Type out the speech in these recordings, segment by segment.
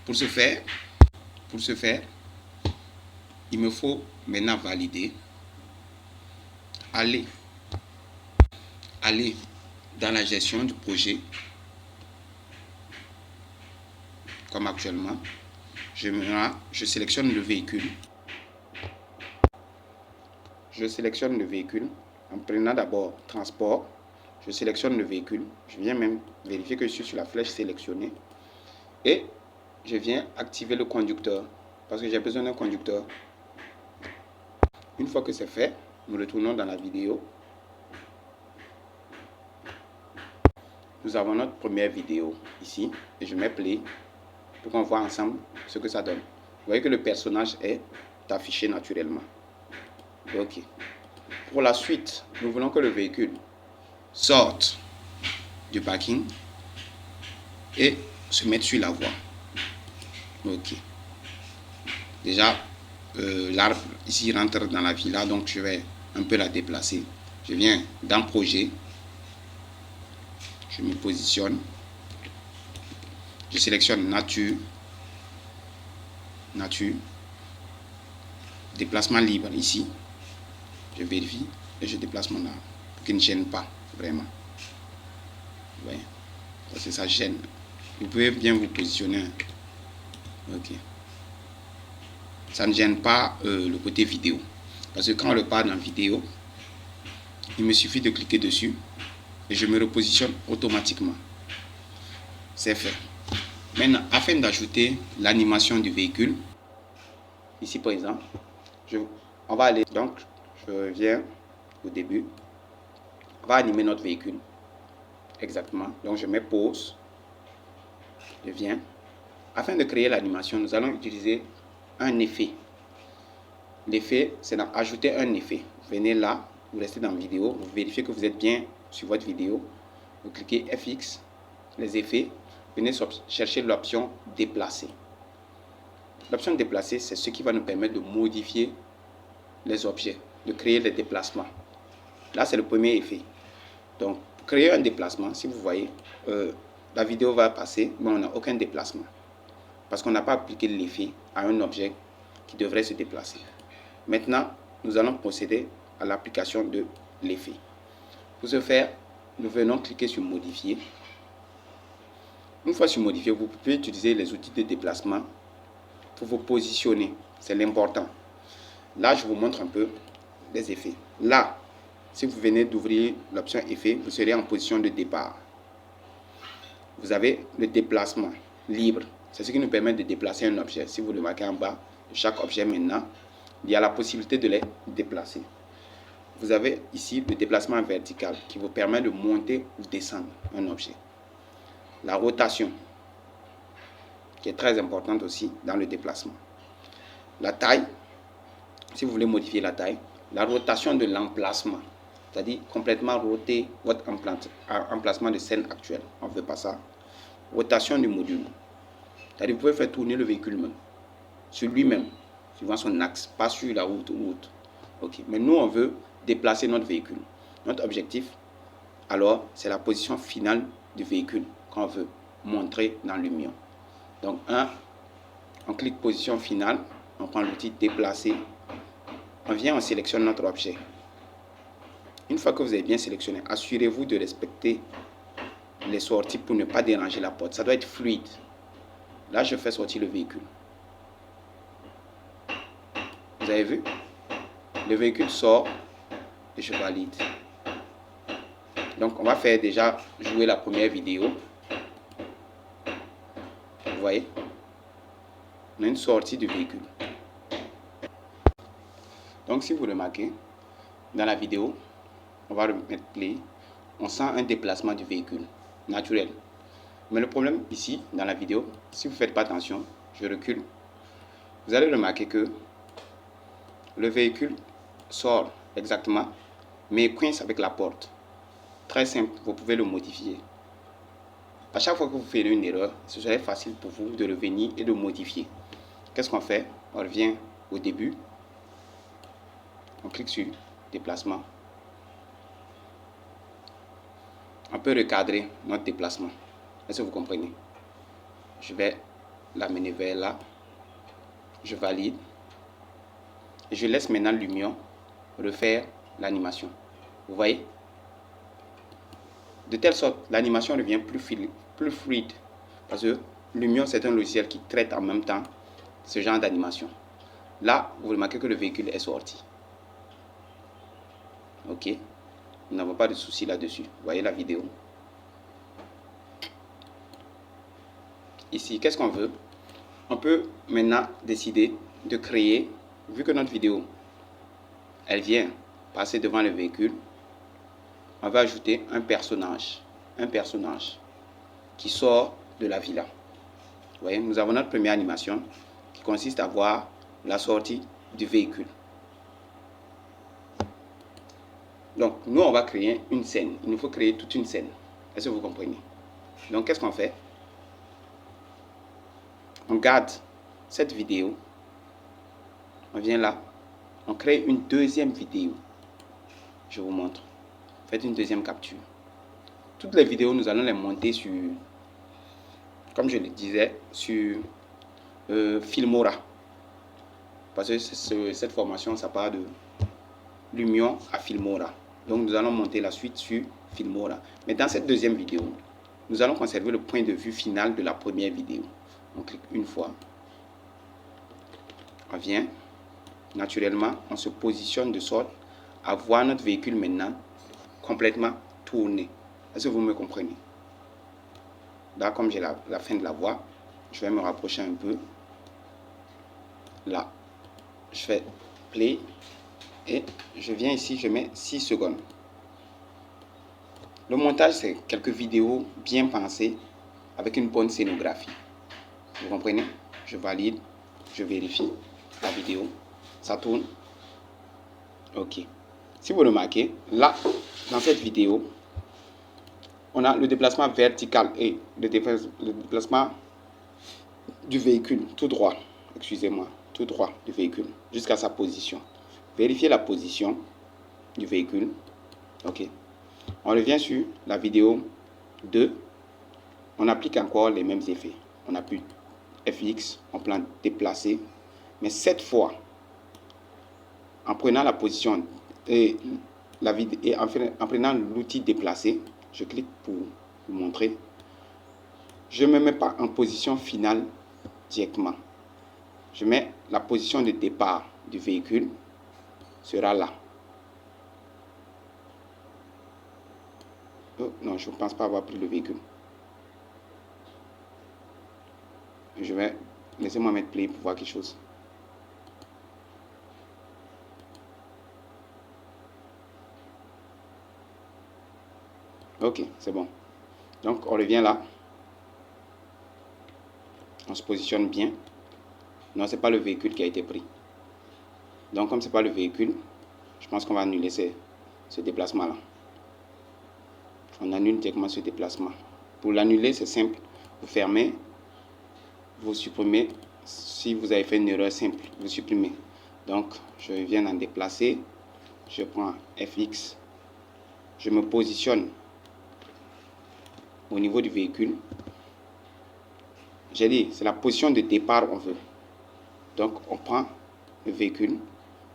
Pour ce faire, il me faut maintenant valider, aller dans la gestion du projet, comme actuellement. Je sélectionne le véhicule. Je sélectionne le véhicule en prenant d'abord transport. Je sélectionne le véhicule. Je viens même vérifier que je suis sur la flèche sélectionnée. Et je viens activer le conducteur parce que j'ai besoin d'un conducteur. Une fois que c'est fait, nous retournons dans la vidéo. Nous avons notre première vidéo ici et je mets play pour qu'on voit ensemble ce que ça donne. Vous voyez que le personnage est affiché naturellement. Ok. Pour la suite, nous voulons que le véhicule sorte du parking et se mette sur la voie. Ok. Déjà, l'arbre ici rentre dans la villa, donc je vais un peu la déplacer. Je viens dans projet. Je me positionne. Je sélectionne nature. Déplacement libre ici. Je vérifie et je déplace mon arbre pour qu'il ne gêne pas vraiment. Ouais. Parce que ça gêne. Vous pouvez bien vous positionner. Ok. Ça ne gêne pas le côté vidéo. Parce que quand on le parle en vidéo, il me suffit de cliquer dessus et je me repositionne automatiquement. C'est fait. Maintenant, afin d'ajouter l'animation du véhicule, ici par exemple, on va aller, donc je viens au début, on va animer notre véhicule, exactement, donc je mets pause, je viens, afin de créer l'animation, nous allons utiliser un effet. L'effet, c'est d'ajouter un effet. Vous venez là, vous restez dans la vidéo, vous vérifiez que vous êtes bien sur votre vidéo, vous cliquez FX, les effets, venez chercher l'option déplacer. L'option déplacer, c'est ce qui va nous permettre de modifier les objets, de créer des déplacements. Là, c'est le premier effet. Donc, pour créer un déplacement, si vous voyez, la vidéo va passer, mais on n'a aucun déplacement. Parce qu'on n'a pas appliqué l'effet à un objet qui devrait se déplacer. Maintenant, nous allons procéder à l'application de l'effet. Pour ce faire, nous venons cliquer sur modifier. Une fois sur modifier, vous pouvez utiliser les outils de déplacement pour vous positionner. C'est l'important. Là, je vous montre un peu les effets. Là, si vous venez d'ouvrir l'option effet, vous serez en position de départ. Vous avez le déplacement libre. C'est ce qui nous permet de déplacer un objet. Si vous le marquez en bas de chaque objet maintenant, il y a la possibilité de les déplacer. Vous avez ici le déplacement vertical qui vous permet de monter ou descendre un objet. La rotation, qui est très importante aussi dans le déplacement. La taille, si vous voulez modifier la taille. La rotation de l'emplacement, c'est-à-dire complètement roter votre emplacement de scène actuelle. On ne veut pas ça. Rotation du module, c'est-à-dire vous pouvez faire tourner le véhicule même, sur lui-même, suivant son axe, pas sur la route ou autre. Ok. Mais nous, on veut déplacer notre véhicule. Notre objectif, alors, c'est la position finale du véhicule qu'on veut montrer dans Lumion. Donc, on clique position finale, on prend l'outil déplacer, on vient, on sélectionne notre objet. Une fois que vous avez bien sélectionné, assurez-vous de respecter les sorties pour ne pas déranger la porte. Ça doit être fluide. Là, je fais sortir le véhicule. Vous avez vu? Le véhicule sort et je valide. Donc, on va faire déjà jouer la première vidéo. Vous voyez? On a une sortie du véhicule. Donc, si vous remarquez, dans la vidéo, on va remettre play, on sent un déplacement du véhicule naturel. Mais le problème ici, dans la vidéo, si vous ne faites pas attention, je recule, vous allez remarquer que le véhicule sort exactement, mais coince avec la porte. Très simple, vous pouvez le modifier. À chaque fois que vous faites une erreur, ce serait facile pour vous de revenir et de modifier. Qu'est-ce qu'on fait? On revient au début. On clique sur déplacement. On peut recadrer notre déplacement. Est-ce que vous comprenez? Je vais l'amener vers là. Je valide. Et je laisse maintenant Lumion refaire l'animation. Vous voyez? De telle sorte, l'animation devient plus fluide. Parce que Lumion, c'est un logiciel qui traite en même temps ce genre d'animation. Là, vous remarquez que le véhicule est sorti. Ok. Nous n'avons pas de souci là-dessus. Vous voyez la vidéo. Ici, qu'est-ce qu'on veut? On peut maintenant décider de créer, vu que notre vidéo, elle vient passer devant le véhicule, on va ajouter un personnage qui sort de la villa. Vous voyez, nous avons notre première animation qui consiste à voir la sortie du véhicule. Donc, nous, on va créer une scène. Il nous faut créer toute une scène. Est-ce que vous comprenez? Donc, qu'est-ce qu'on fait? On garde cette vidéo. On vient là. On crée une deuxième vidéo. Je vous montre. Faites une deuxième capture. Toutes les vidéos, nous allons les monter sur, comme je le disais, sur Filmora. Parce que cette formation, ça part de Lumion à Filmora. Donc, nous allons monter la suite sur Filmora. Mais dans cette deuxième vidéo, nous allons conserver le point de vue final de la première vidéo. On clique une fois. On vient. Naturellement, on se positionne de sorte à voir notre véhicule maintenant complètement tourné. Est-ce que vous me comprenez? Là, comme j'ai la fin de la voix, je vais me rapprocher un peu. Là, je fais play et je viens ici, je mets 6 secondes. Le montage, c'est quelques vidéos bien pensées avec une bonne scénographie. Vous comprenez? Je valide, je vérifie la vidéo, ça tourne. Ok. Si vous remarquez, là, dans cette vidéo, on a le déplacement vertical et le déplacement du véhicule tout droit. Excusez-moi, tout droit du véhicule jusqu'à sa position. Vérifiez la position du véhicule. Ok. On revient sur la vidéo 2. On applique encore les mêmes effets. On appuie FX en plan déplacé. Mais cette fois, en prenant la position et en prenant l'outil déplacé, je clique pour vous montrer. Je ne me mets pas en position finale directement. Je mets la position de départ du véhicule sera là. Oh, non, je ne pense pas avoir pris le véhicule. Je vais laissez-moi mettre play pour voir quelque chose. Ok, c'est bon. Donc, on revient là. On se positionne bien. Non, ce n'est pas le véhicule qui a été pris. Donc, comme ce n'est pas le véhicule, je pense qu'on va annuler ce déplacement-là. On annule directement ce déplacement. Pour l'annuler, c'est simple. Vous fermez, vous supprimez. Si vous avez fait une erreur simple, vous supprimez. Donc, je viens en déplacer. Je prends FX. Je me positionne au niveau du véhicule. J'ai dit, c'est la position de départ on veut. Donc, on prend le véhicule,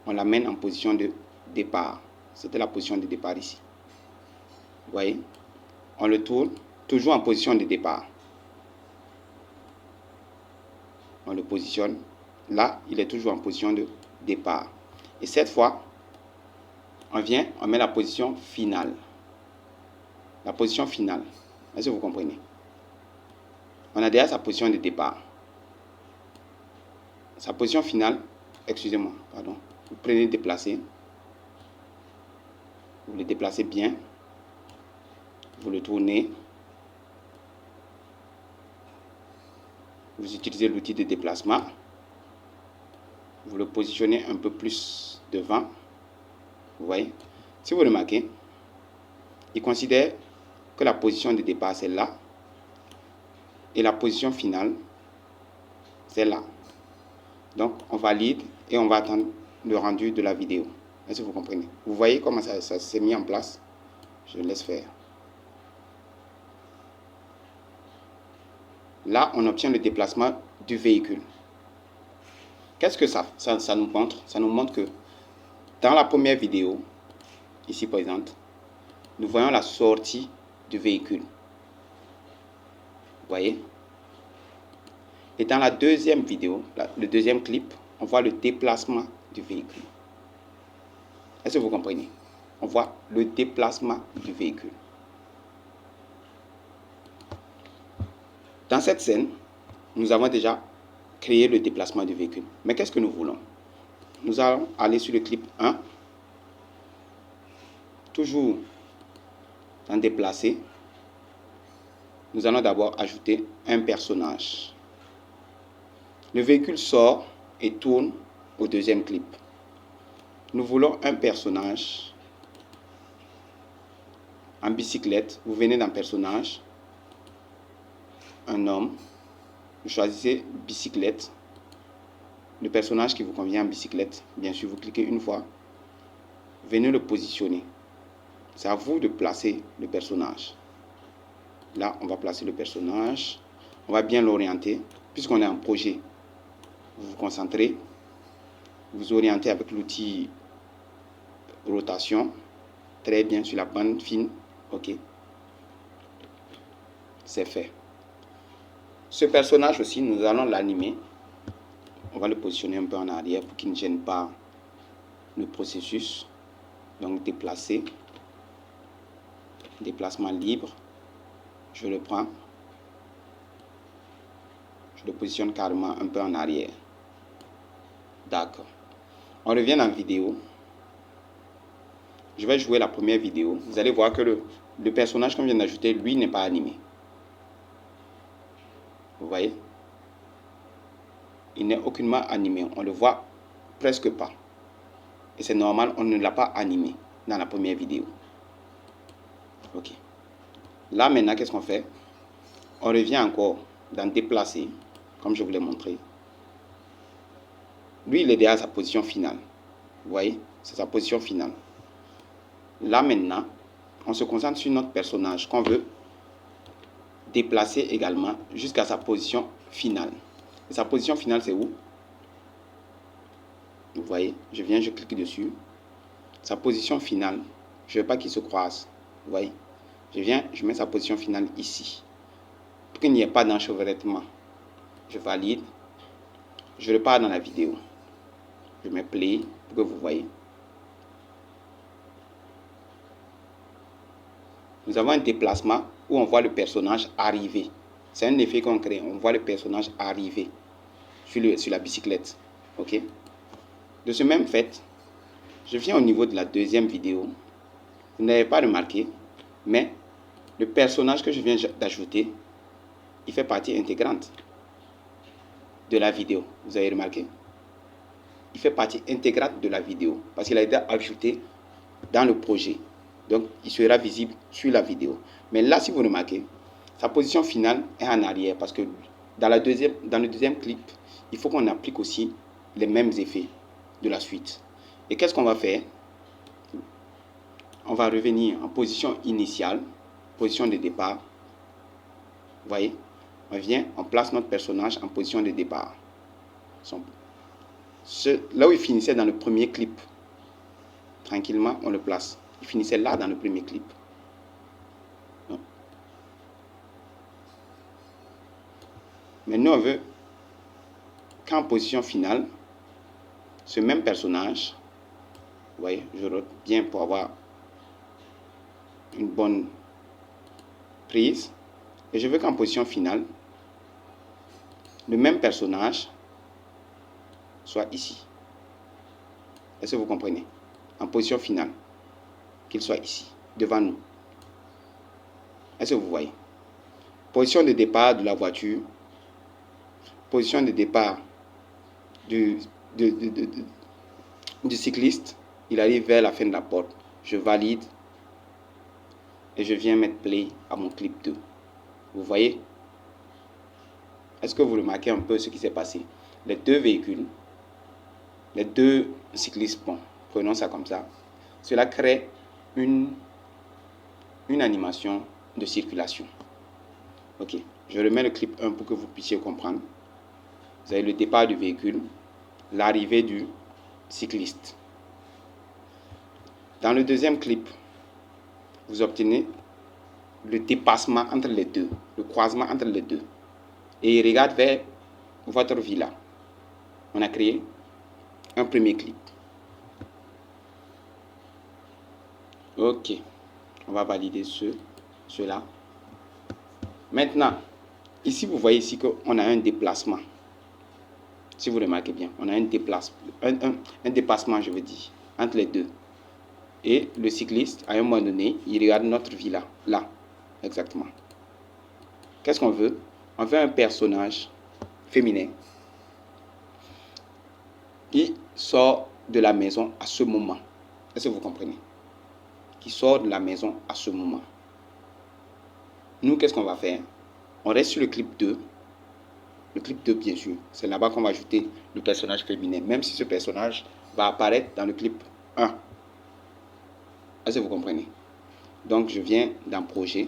on l'amène en position de départ. C'était la position de départ ici. Vous voyez? On le tourne, toujours en position de départ. On le positionne. Là, il est toujours en position de départ. Et cette fois, on vient, on met la position finale. La position finale. Est-ce que vous comprenez? On a déjà sa position de départ. Sa position finale, excusez-moi, pardon. Vous prenez déplacer. Vous le déplacez bien. Vous le tournez. Vous utilisez l'outil de déplacement. Vous le positionnez un peu plus devant. Vous voyez? Si vous remarquez, il considère que la position de départ, c'est là. Et la position finale, c'est là. Donc, on valide et on va attendre le rendu de la vidéo. Est-ce que vous comprenez? Vous voyez comment ça s'est mis en place? Je laisse faire. Là, on obtient le déplacement du véhicule. Qu'est-ce que ça nous montre? Ça nous montre que dans la première vidéo, ici présente, nous voyons la sortie du véhicule. Vous voyez? Et dans la deuxième vidéo, le deuxième clip, on voit le déplacement du véhicule. Est-ce que vous comprenez? On voit le déplacement du véhicule. Dans cette scène, nous avons déjà créé le déplacement du véhicule. Mais qu'est-ce que nous voulons? Nous allons aller sur le clip 1. Toujours dans déplacer. Nous allons d'abord ajouter un personnage. Le véhicule sort et tourne au deuxième clip. Nous voulons un personnage en bicyclette. Vous venez dans personnage, un homme, vous choisissez bicyclette, le personnage qui vous convient en bicyclette. Bien sûr, vous cliquez une fois, venez le positionner. C'est à vous de placer le personnage. Là, on va placer le personnage, on va bien l'orienter, puisqu'on est en projet. Vous vous concentrez, vous orientez avec l'outil rotation, très bien sur la bande fine, ok, c'est fait. Ce personnage aussi, nous allons l'animer, on va le positionner un peu en arrière pour qu'il ne gêne pas le processus, donc déplacer, déplacement libre, je le prends, je le positionne carrément un peu en arrière. D'accord. On revient dans la vidéo. Je vais jouer la première vidéo. Vous allez voir que le personnage qu'on vient d'ajouter, lui, n'est pas animé. Vous voyez? Il n'est aucunement animé. On le voit presque pas. Et c'est normal, on ne l'a pas animé dans la première vidéo. Ok. Là, maintenant, qu'est-ce qu'on fait? On revient encore dans déplacer, comme je vous l'ai montré. Lui, il est déjà à sa position finale. Vous voyez? C'est sa position finale. Là, maintenant, on se concentre sur notre personnage qu'on veut déplacer également jusqu'à sa position finale. Et sa position finale, c'est où? Vous voyez? Je viens, je clique dessus. Sa position finale, je ne veux pas qu'il se croise. Vous voyez? Je viens, je mets sa position finale ici. Pour qu'il n'y ait pas d'enchevêtrement. Je valide. Je repars dans la vidéo. Je mets play pour que vous voyez. Nous avons un déplacement où on voit le personnage arriver. C'est un effet qu'on crée. On voit le personnage arriver sur la bicyclette. Ok? De ce même fait, je viens au niveau de la deuxième vidéo. Vous n'avez pas remarqué, mais le personnage que je viens d'ajouter, il fait partie intégrante de la vidéo. Vous avez remarqué? Il fait partie intégrante de la vidéo parce qu'il a été ajouté dans le projet. Donc, il sera visible sur la vidéo. Mais là, si vous remarquez, sa position finale est en arrière parce que dans le deuxième clip, il faut qu'on applique aussi les mêmes effets de la suite. Et qu'est-ce qu'on va faire? On va revenir en position initiale, position de départ. Vous voyez? On vient, on place notre personnage en position de départ. Là où il finissait dans le premier clip, tranquillement, on le place. Il finissait là dans le premier clip. Mais nous, on veut qu'en position finale, ce même personnage, vous voyez, je rote bien pour avoir une bonne prise. Et je veux qu'en position finale, le même personnage soit ici. Est-ce que vous comprenez? En position finale, qu'il soit ici, devant nous. Est-ce que vous voyez? Position de départ de la voiture, position de départ du cycliste, il arrive vers la fin de la porte. Je valide et je viens mettre play à mon clip 2. Vous voyez? Est-ce que vous remarquez un peu ce qui s'est passé? Les deux véhicules, les deux cyclistes, bon, prenons ça comme ça, cela crée une animation de circulation. Ok, je remets le clip 1 pour que vous puissiez comprendre. Vous avez le départ du véhicule, l'arrivée du cycliste. Dans le deuxième clip, vous obtenez le dépassement entre les deux, le croisement entre les deux. Et il regarde vers votre villa. On a créé un premier clip. Ok, on va valider cela. Maintenant, ici vous voyez ici qu'on a un déplacement. Si vous remarquez bien, on a un dépassement, je veux dire, entre les deux. Et le cycliste, à un moment donné, il regarde notre villa, là, exactement. Qu'est-ce qu'on veut? On veut un personnage féminin qui sort de la maison à ce moment. Est-ce que vous comprenez? Qui sort de la maison à ce moment. Nous, qu'est-ce qu'on va faire? On reste sur le clip 2. Le clip 2, bien sûr. C'est là-bas qu'on va ajouter le personnage féminin, même si ce personnage va apparaître dans le clip 1. Est-ce que vous comprenez? Donc, je viens dans projet.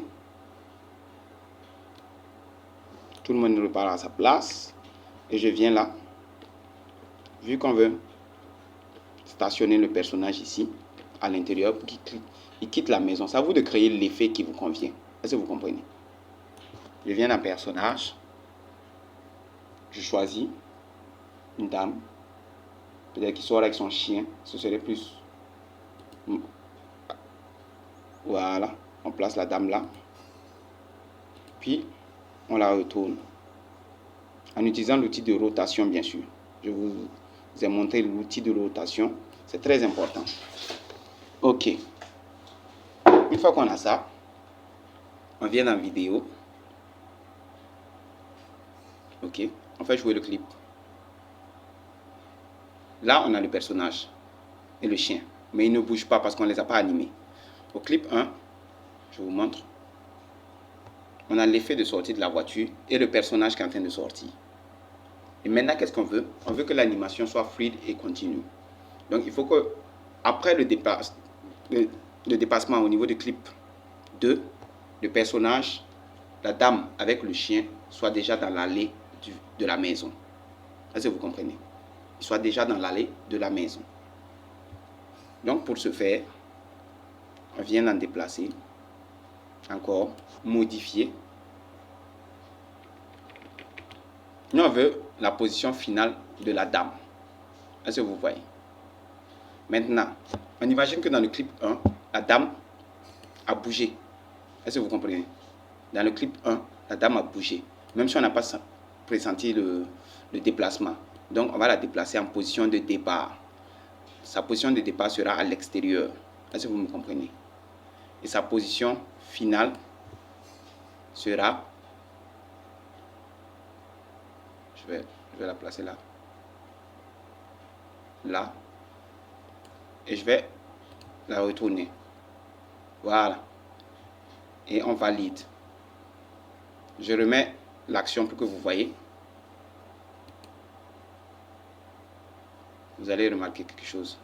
Tout le monde repart à sa place. Et je viens là. Vu qu'on veut stationner le personnage ici, à l'intérieur, pour qu'il quitte la maison. C'est à vous de créer l'effet qui vous convient. Est-ce que vous comprenez? Je viens dans personnage. Je choisis une dame. Peut-être qu'il sort avec son chien. Ce serait plus... Voilà. On place la dame là. Puis, on la retourne. En utilisant l'outil de rotation, bien sûr. Je vous ai montré l'outil de rotation. C'est très important. Ok. Une fois qu'on a ça, on vient dans vidéo. Ok. On fait jouer le clip. Là, on a le personnage et le chien. Mais ils ne bougent pas parce qu'on ne les a pas animés. Au clip 1, je vous montre. On a l'effet de sortie de la voiture et le personnage qui est en train de sortir. Et maintenant, qu'est-ce qu'on veut? On veut que l'animation soit fluide et continue. Donc, il faut que, après le dépassement au niveau du clip 2, le personnage, la dame avec le chien, soit déjà dans l'allée de la maison. Est-ce que vous comprenez? Il soit déjà dans l'allée de la maison. Donc, pour ce faire, on vient d'en déplacer. Encore, modifier. Nous, on veut la position finale de la dame. Est-ce que vous voyez? Maintenant, on imagine que dans le clip 1, la dame a bougé. Est-ce que vous comprenez? Dans le clip 1, la dame a bougé. Même si on n'a pas pressenti le déplacement. Donc, on va la déplacer en position de départ. Sa position de départ sera à l'extérieur. Est-ce que vous me comprenez? Et sa position finale sera... Je vais la placer là. Là. Et je vais la retourner. Voilà. Et on valide. Je remets l'action pour que vous voyez. Vous allez remarquer quelque chose.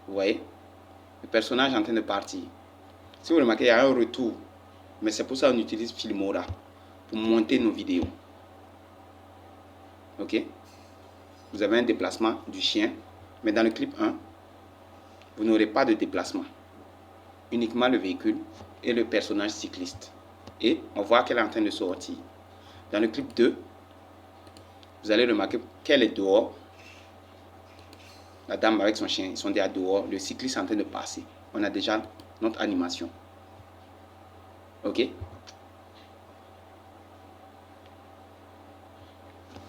Vous voyez? Le personnage est en train de partir. Si vous remarquez, il y a un retour. Mais c'est pour ça qu'on utilise Filmora. Pour monter nos vidéos. Ok? Vous avez un déplacement du chien. Mais dans le clip 1, vous n'aurez pas de déplacement. Uniquement le véhicule et le personnage cycliste. Et on voit qu'elle est en train de sortir. Dans le clip 2, vous allez remarquer qu'elle est dehors. La dame avec son chien, ils sont déjà dehors. Le cycliste est en train de passer. On a déjà notre animation. Ok?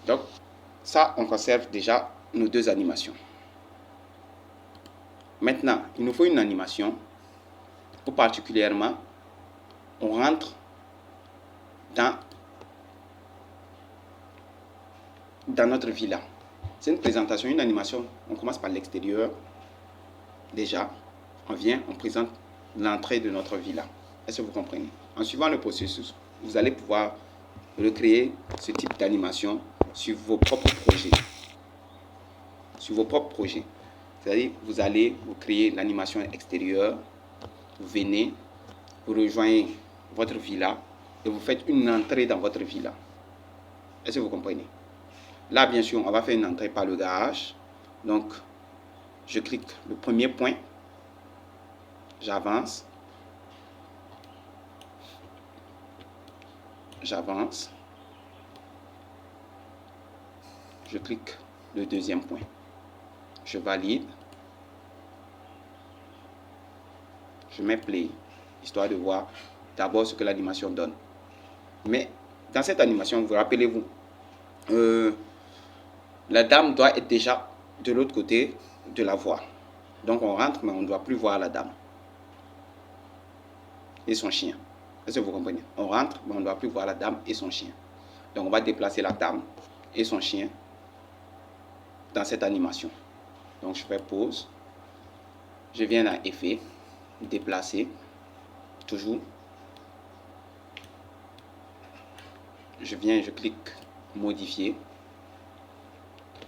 Donc, ça, on conserve déjà nos deux animations. Maintenant, il nous faut une animation où particulièrement, on rentre dans notre villa. C'est une présentation, une animation. On commence par l'extérieur. Déjà, on vient, on présente l'entrée de notre villa. Est-ce que vous comprenez? En suivant le processus, vous allez pouvoir recréer ce type d'animation sur vos propres projets. Sur vos propres projets. C'est-à-dire, vous allez vous créer l'animation extérieure. Vous venez, vous rejoignez votre villa et vous faites une entrée dans votre villa. Est-ce que vous comprenez? Là, bien sûr, on va faire une entrée par le garage. Donc, je clique le premier point. J'avance. J'avance. Je clique le deuxième point. Je valide. Je mets play, histoire de voir d'abord ce que l'animation donne. Mais dans cette animation, vous rappelez-vous, la dame doit être déjà de l'autre côté de la voie. Donc on rentre, mais on ne doit plus voir la dame et son chien. Est-ce que vous comprenez? On rentre, mais on ne doit plus voir la dame et son chien. Donc on va déplacer la dame et son chien dans cette animation. Donc je fais pause. Je viens à effet, déplacer, toujours. Je viens, je clique modifier.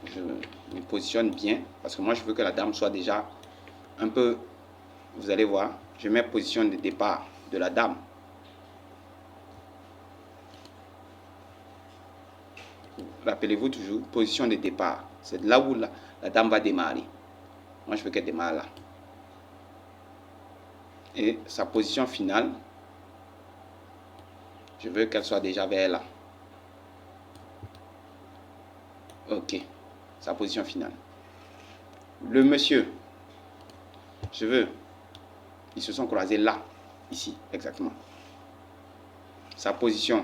Je me positionne bien parce que moi je veux que la dame soit déjà un peu, vous allez voir, je mets position de départ de la dame. Rappelez-vous toujours, position de départ, c'est là où la dame va démarrer. Moi je veux qu'elle démarre là. Et sa position finale, je veux qu'elle soit déjà vers là. Ok, sa position finale. Le monsieur, je veux, ils se sont croisés là, ici, exactement. Sa position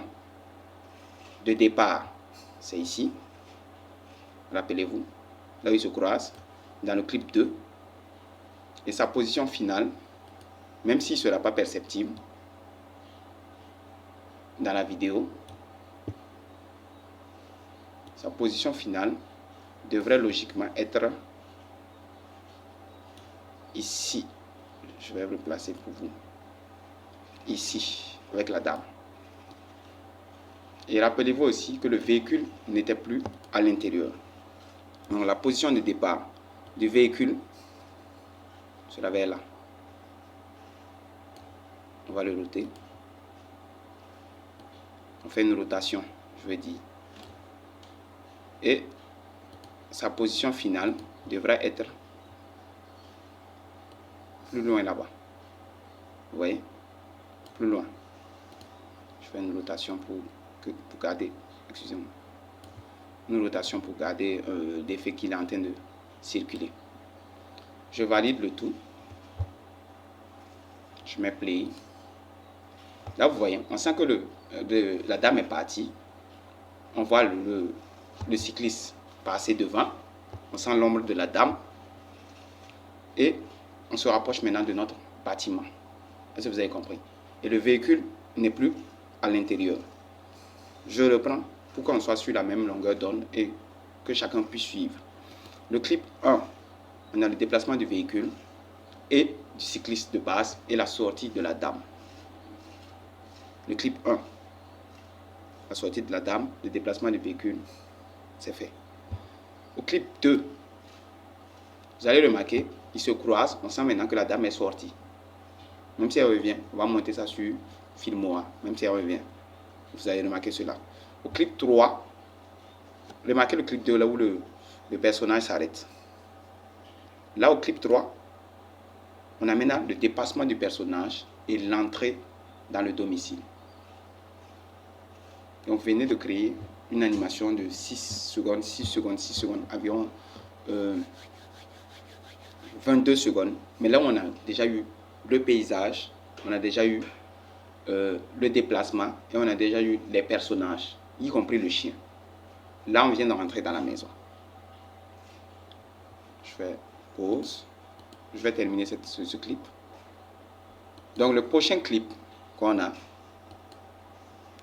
de départ, c'est ici. Rappelez-vous, là où ils se croisent, dans le clip 2. Et sa position finale, même s'il ne sera pas perceptible dans la vidéo, sa position finale devrait logiquement être ici. Je vais le placer pour vous. Ici, avec la dame. Et rappelez-vous aussi que le véhicule n'était plus à l'intérieur. Donc la position de départ du véhicule sera vers là. On va le roter. On fait une rotation, je veux dire. Et sa position finale devrait être plus loin là-bas. Vous voyez? Plus loin. Je fais une rotation pour garder, excusez-moi, une rotation pour garder l'effet qu'il est en train de circuler. Je valide le tout. Je mets play. Là, vous voyez, on sent que la dame est partie. On voit le cycliste passer devant. On sent l'ombre de la dame. Et on se rapproche maintenant de notre bâtiment. Est-ce que vous avez compris? Et le véhicule n'est plus à l'intérieur. Je reprends pour qu'on soit sur la même longueur d'onde et que chacun puisse suivre. Le clip 1, on a le déplacement du véhicule et du cycliste de base et la sortie de la dame. Le clip 1, la sortie de la dame, le déplacement du véhicule, c'est fait. Au clip 2, vous allez remarquer, ils se croisent, on sent maintenant que la dame est sortie. Même si elle revient, on va monter ça sur Filmora, même si elle revient. Vous allez remarquer cela. Au clip 3, remarquez le clip 2 là où le personnage s'arrête. Là au clip 3, on a maintenant le dépassement du personnage et l'entrée dans le domicile. Donc vous venez de créer une animation de 6 secondes, 6 secondes, 6 secondes, environ 22 secondes. Mais là on a déjà eu le paysage, on a déjà eu le déplacement et on a déjà eu les personnages, y compris le chien. Là on vient de rentrer dans la maison. Je fais pause. Je vais terminer ce clip. Donc le prochain clip qu'on a,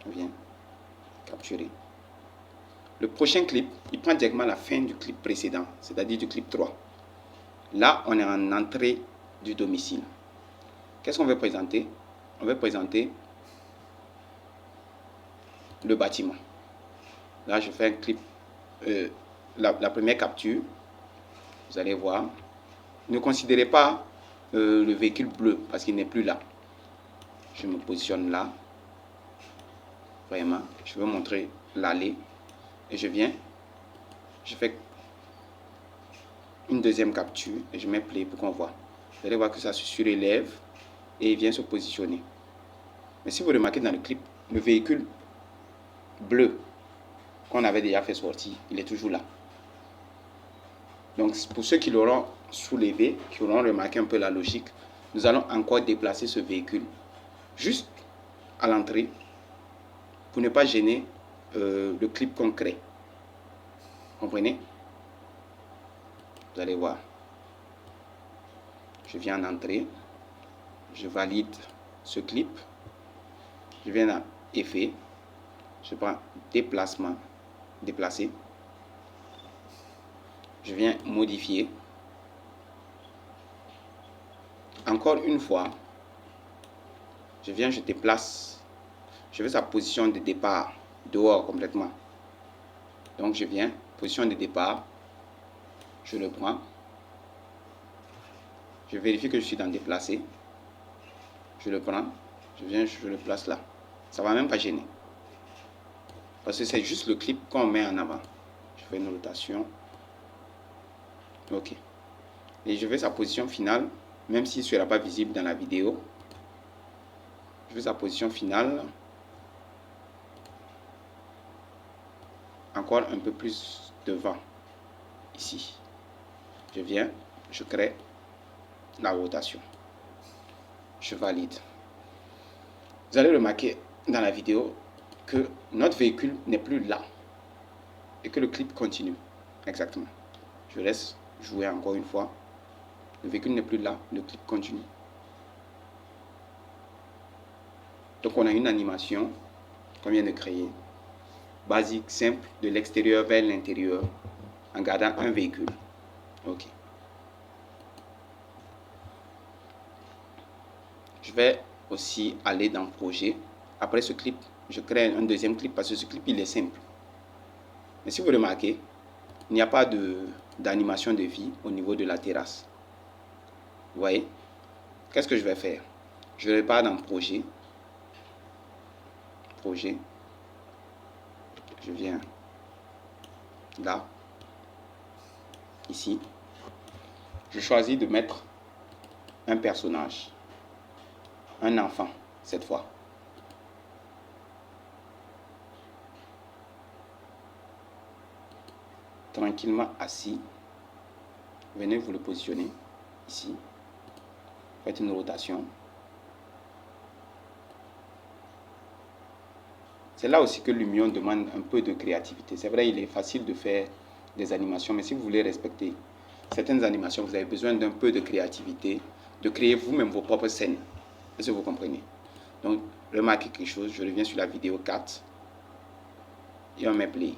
on vient capturer. Le prochain clip, il prend directement la fin du clip précédent, c'est-à-dire du clip 3. Là, on est en entrée du domicile. Qu'est-ce qu'on veut présenter? On veut présenter le bâtiment. Là, je fais un clip, la première capture. Vous allez voir. Ne considérez pas le véhicule bleu parce qu'il n'est plus là. Je me positionne là. Vraiment, je veux montrer l'allée. Et je viens Je fais une deuxième capture et je mets play pour qu'on voit. Vous allez voir que ça se surélève et il vient se positionner. Mais si vous remarquez dans le clip, le véhicule bleu qu'on avait déjà fait sortir, il est toujours là. Donc pour ceux qui l'auront soulevé, qui auront remarqué un peu la logique, nous allons encore déplacer ce véhicule juste à l'entrée pour ne pas gêner le clip concret. Comprenez? Vous allez voir. Je viens en entrée, je valide ce clip, je viens à effet, je prends déplacement, déplacer, je viens modifier. Encore une fois, je viens, je déplace, je veux sa position de départ dehors complètement. Donc je viens, position de départ, je le prends, je vérifie que je suis dans déplacer, je le prends, je viens, je le place là. Ça va même pas gêner. Parce que c'est juste le clip qu'on met en avant. Je fais une rotation. Ok. Et je veux sa position finale, même s'il ne sera pas visible dans la vidéo. Je veux sa position finale. Encore un peu plus devant. Ici. Je viens, je crée la rotation. Je valide. Vous allez remarquer dans la vidéo que notre véhicule n'est plus là et que le clip continue. Exactement. Je laisse jouer encore une fois. Le véhicule n'est plus là, le clip continue. Donc on a une animation qu'on vient de créer, basique, simple, de l'extérieur vers l'intérieur, en gardant un véhicule. Ok. Je vais aussi aller dans projet. Après ce clip, je crée un deuxième clip parce que ce clip il est simple. Mais si vous remarquez, il n'y a pas d'animation de vie au niveau de la terrasse. Vous voyez? Qu'est-ce que je vais faire? Je repars dans projet. Projet. Je viens là. Ici. Je choisis de mettre un personnage. Un enfant, cette fois. Tranquillement assis. Venez vous le positionner ici. Faites une rotation. C'est là aussi que Lumion demande un peu de créativité. C'est vrai, il est facile de faire des animations, mais si vous voulez respecter certaines animations, vous avez besoin d'un peu de créativité, de créer vous-même vos propres scènes. Est-ce que vous comprenez? Donc, remarquez quelque chose, je reviens sur la vidéo 4 et on met play.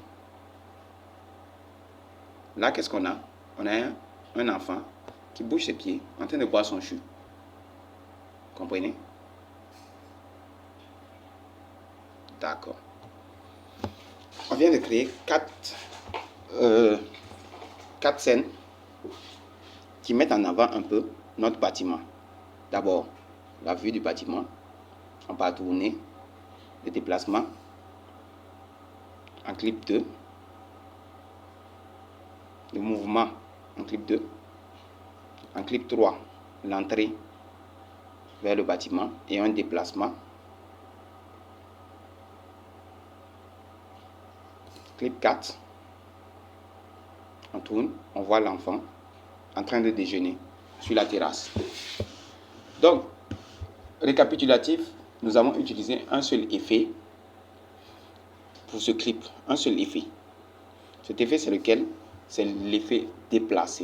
Là, qu'est-ce qu'on a? On a un enfant qui bouge ses pieds en train de boire son jus. Comprenez? D'accord. On vient de créer quatre scènes qui mettent en avant un peu notre bâtiment. D'abord, la vue du bâtiment. On va tourner le déplacement en clip 2. Le mouvement en clip 2. En clip 3, l'entrée vers le bâtiment et un déplacement. Clip 4, on tourne, on voit l'enfant en train de déjeuner sur la terrasse. Donc, récapitulatif, nous avons utilisé un seul effet pour ce clip, un seul effet. Cet effet, c'est lequel? C'est l'effet déplacé.